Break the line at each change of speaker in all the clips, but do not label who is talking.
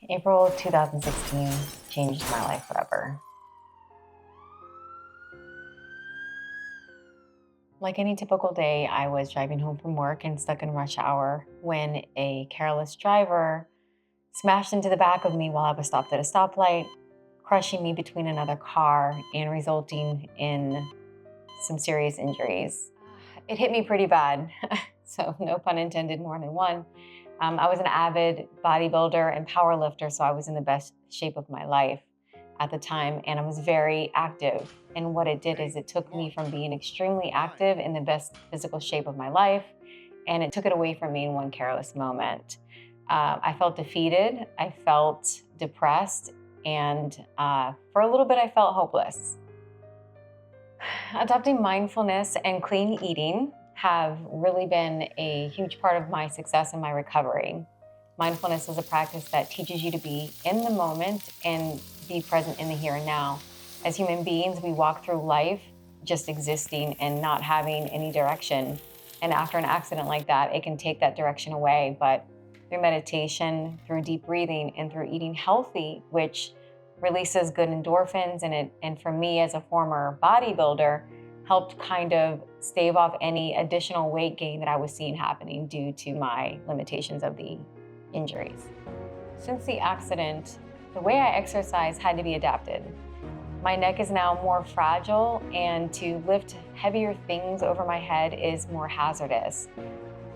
April 2016 changed my life forever. Like any typical day, I was driving home from work and stuck in rush hour when a careless driver smashed into the back of me while I was stopped at a stoplight, crushing me between another car and resulting in some serious injuries. It hit me pretty bad, so no pun intended, more than one. I was an avid bodybuilder and power lifter, so I was in the best shape of my life at the time, and I was very active. And what it did is it took me from being extremely active in the best physical shape of my life, and it took it away from me in one careless moment. I felt defeated, I felt depressed, and for a little bit I felt hopeless. Adopting mindfulness and clean eating have really been a huge part of my success and my recovery. Mindfulness is a practice that teaches you to be in the moment and be present in the here and now. As human beings, we walk through life just existing and not having any direction. And after an accident like that, it can take that direction away. But through meditation, through deep breathing, and through eating healthy, which releases good endorphins, and for me as a former bodybuilder, helped kind of stave off any additional weight gain that I was seeing happening due to my limitations of the injuries. Since the accident, the way I exercise had to be adapted. My neck is now more fragile, and to lift heavier things over my head is more hazardous.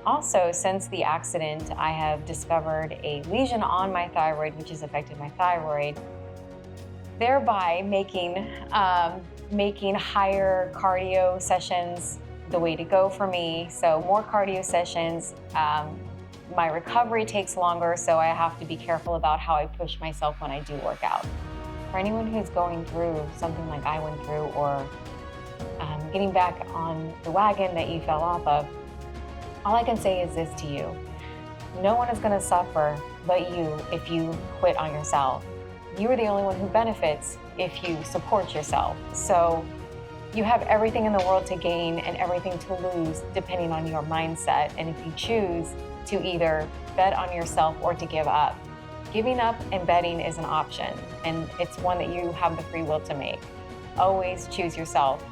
Also, since the accident, I have discovered a lesion on my thyroid, which has affected my thyroid, thereby making higher cardio sessions the way to go for me. So more cardio sessions. My recovery takes longer, so I have to be careful about how I push myself when I do work out. For anyone who's going through something like I went through, or getting back on the wagon that you fell off of, all I can say is this to you. No one is going to suffer but you if you quit on yourself. You are the only one who benefits if you support yourself. So you have everything in the world to gain and everything to lose depending on your mindset. And if you choose to either bet on yourself or to give up, giving up and betting is an option, and it's one that you have the free will to make. Always choose yourself.